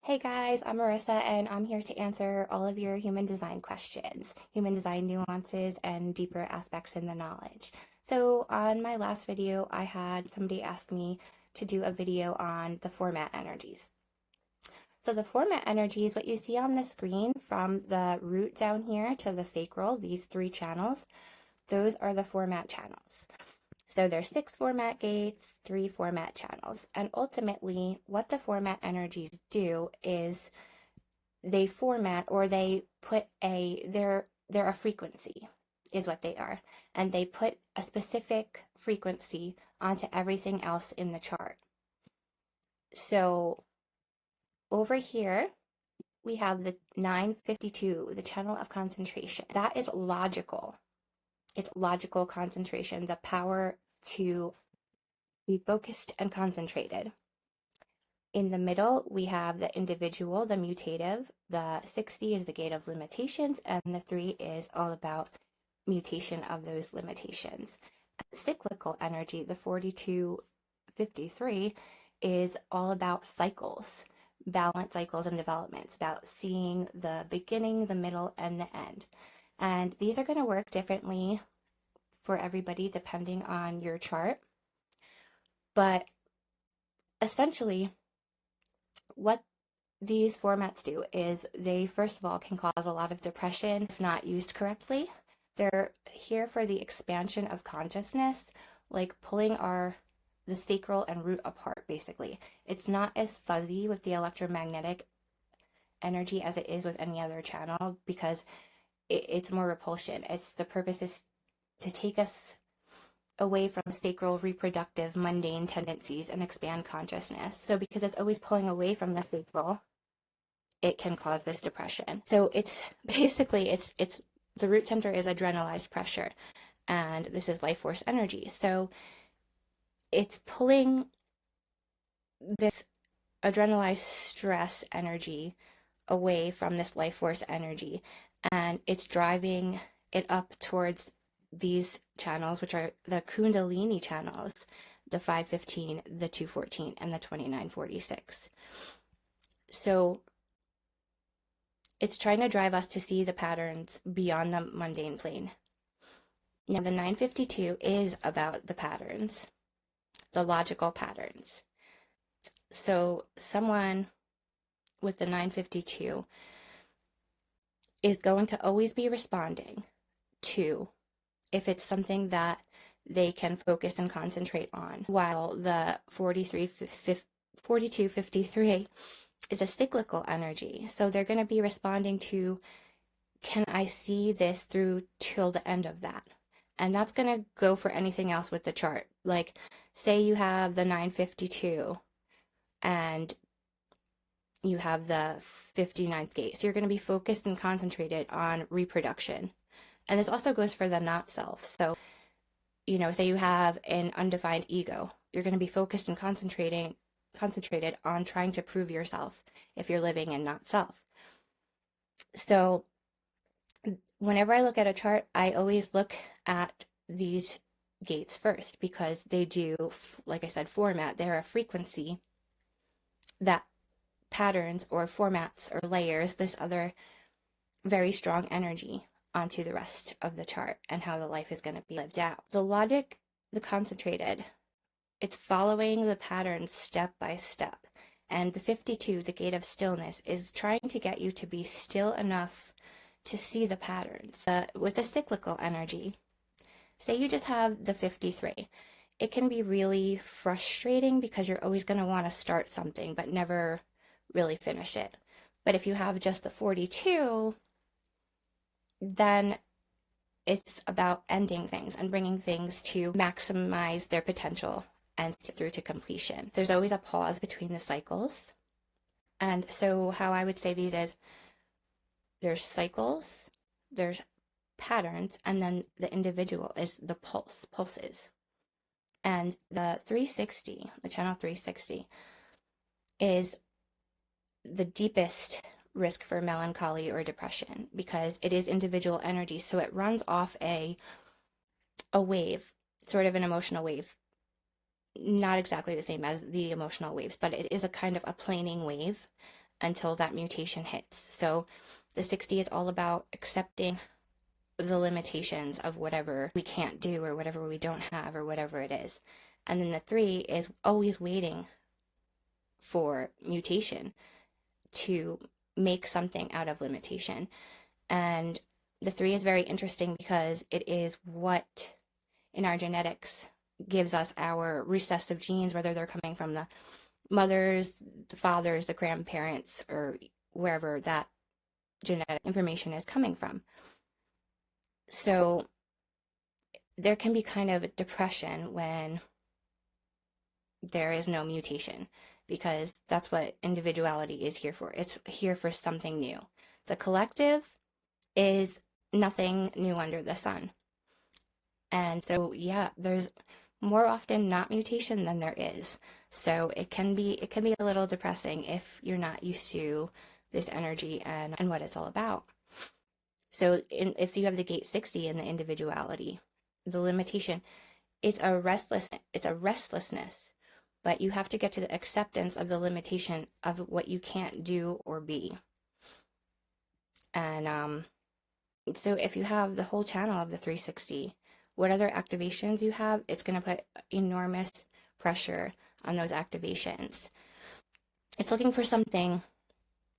Hey guys, I'm Marissa and I'm here to answer all of your human design questions, human design nuances, and deeper aspects in the knowledge. So, on my last video, I had somebody ask me to do a video on the format energies. So, the format energies, what you see on the screen from the root down here to the sacral, these three channels, those are the format channels. So there's 6 format gates, 3 format channels. And ultimately, what the format energies do is they format or they put they're a frequency is what they are. And they put a specific frequency onto everything else in the chart. So over here, we have the 952, the channel of concentration. That is logical. It's logical concentration, the power to be focused and concentrated. In the middle, we have the individual, the mutative. The 60 is the gate of limitations, and the 3 is all about mutation of those limitations. Cyclical energy, the 4253, is all about cycles, balance cycles and developments, about seeing the beginning, the middle, and the end. And these are going to work differently for everybody depending on your chart. But essentially, what these formats do is they, first of all, can cause a lot of depression if not used correctly. They're here for the expansion of consciousness, like pulling the sacral and root apart, basically. It's not as fuzzy with the electromagnetic energy as it is with any other channel because it's more repulsion. The purpose is to take us away from sacral, reproductive, mundane tendencies and expand consciousness. So because it's always pulling away from the sacral, it can cause this depression. So it's basically it's the root center is adrenalized pressure, and this is life force energy. So it's pulling this adrenalized stress energy away from this life force energy, and it's driving it up towards these channels, which are the Kundalini channels, the 515, the 214, and the 2946. So it's trying to drive us to see the patterns beyond the mundane plane. Now, the 952 is about the patterns, the logical patterns. So someone with the 952 is going to always be responding to if it's something that they can focus and concentrate on, while the 4253 is a cyclical energy. So they're going to be responding to, can I see this through till the end of that? And that's going to go for anything else with the chart. Like, say you have the 952 and you have the 59th gate. So you're going to be focused and concentrated on reproduction. And this also goes for the not self. So, say you have an undefined ego. You're going to be focused and concentrated on trying to prove yourself if you're living in not self. So whenever I look at a chart, I always look at these gates first because they do, like I said, format. They're a frequency that patterns or formats or layers this other very strong energy onto the rest of the chart and how the life is going to be lived out. The logic, the concentrated, it's following the patterns step by step. And the 52, the gate of stillness, is trying to get you to be still enough to see the patterns. With the cyclical energy, say you just have the 53, it can be really frustrating because you're always going to want to start something but never really finish it. But if you have just the 42, then it's about ending things and bringing things to maximize their potential and through to completion. There's always a pause between the cycles. And so how I would say these is there's cycles, there's patterns, and then the individual is the pulses. And the 360, the channel 360, is the deepest risk for melancholy or depression because it is individual energy. So it runs off a wave, sort of an emotional wave. Not exactly the same as the emotional waves, but it is a kind of a planing wave. until that mutation hits. So the 60 is all about accepting the limitations of whatever we can't do or whatever we don't have or whatever it is. And then the 3 is always waiting for mutation to make something out of limitation. And the 3 is very interesting because it is what in our genetics gives us our recessive genes, whether they're coming from the mothers, the fathers, the grandparents, or wherever that genetic information is coming from. So there can be kind of depression when there is no mutation, because that's what individuality is here for. It's here for something new. The collective is nothing new under the sun. And so, yeah, there's more often not mutation than there is. So it can be a little depressing if you're not used to this energy and what it's all about. So if you have the gate 60 in the individuality, the limitation, it's a restlessness, but you have to get to the acceptance of the limitation of what you can't do or be. And so if you have the whole channel of the 360, what other activations you have, it's going to put enormous pressure on those activations. It's looking for something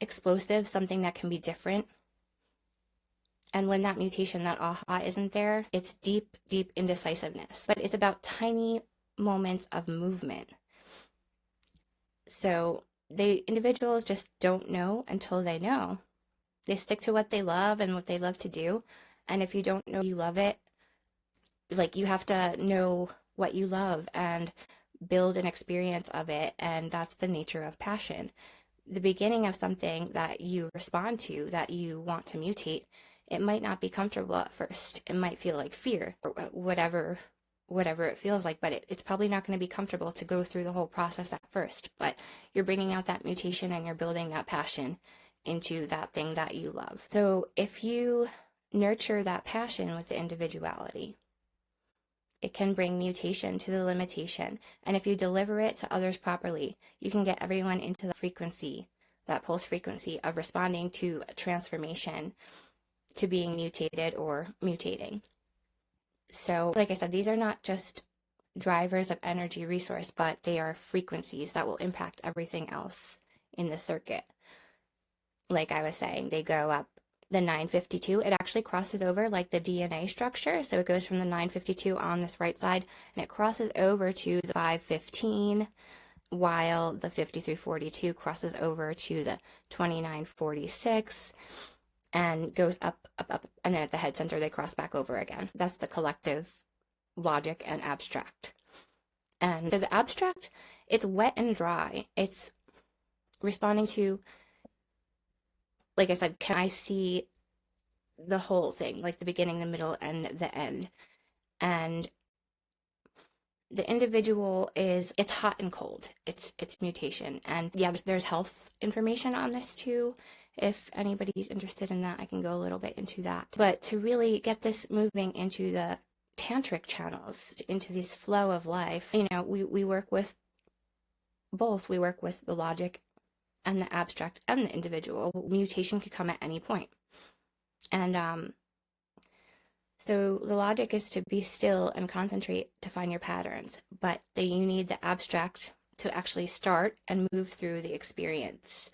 explosive, something that can be different. And when that mutation, that aha isn't there, it's deep, deep indecisiveness. But it's about tiny moments of movement. So the individuals just don't know until they know. They stick to what they love and what they love to do. And if you don't know you love it, like, you have to know what you love and build an experience of it. And that's the nature of passion. The beginning of something that you respond to, that you want to mutate, it might not be comfortable at first. It might feel like fear or whatever it feels like, but it's probably not going to be comfortable to go through the whole process at first. But you're bringing out that mutation and you're building that passion into that thing that you love. So if you nurture that passion with the individuality, it can bring mutation to the limitation. And if you deliver it to others properly, you can get everyone into the frequency, that pulse frequency of responding to a transformation, to being mutated or mutating. So, like I said, these are not just drivers of energy resource, but they are frequencies that will impact everything else in the circuit. Like I was saying, they go up the 952. It actually crosses over like the DNA structure. So it goes from the 952 on this right side and it crosses over to the 515, while the 5342 crosses over to the 2946 and goes up, up, up. And then at the head center, they cross back over again. That's the collective, logic, and abstract. And so the abstract, it's wet and dry. It's responding to, like I said, can I see the whole thing, like the beginning, the middle, and the end? And the individual it's hot and cold. It's mutation. And yeah, there's health information on this too. If anybody's interested in that, I can go a little bit into that. But to really get this moving into the tantric channels, into this flow of life, we work with both. We work with the logic and the abstract and the individual. Mutation could come at any point. And so the logic is to be still and concentrate to find your patterns, but you need the abstract to actually start and move through the experience,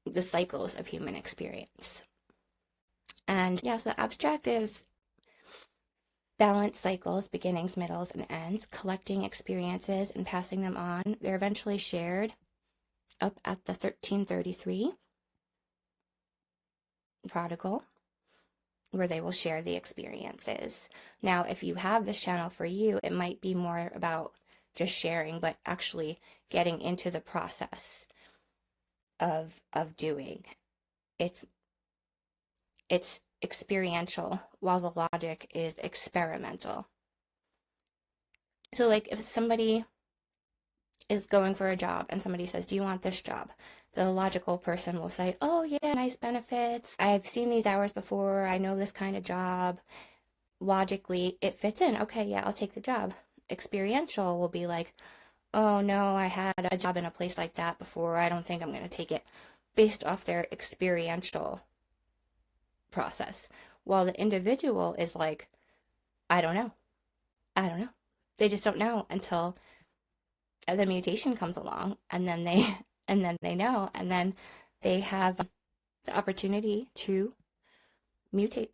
the cycles of human experience. And yeah, so the abstract is balance cycles, beginnings, middles, and ends, collecting experiences and passing them on. They're eventually shared up at the 1333 prodigal, where they will share the experiences. Now, if you have this channel for you, it might be more about just sharing, but actually getting into the process of doing. It's experiential, while the logic is experimental. So like if somebody is going for a job and somebody says, do you want this job? The logical person will say, oh yeah, nice benefits. I've seen these hours before. I know this kind of job. Logically, it fits in. Okay, yeah, I'll take the job. Experiential will be like, oh no, I had a job in a place like that before. I don't think I'm going to take it. based off their experiential process. While the individual is like, I don't know. I don't know. They just don't know until the mutation comes along, and then they and then they know, and then they have the opportunity to mutate.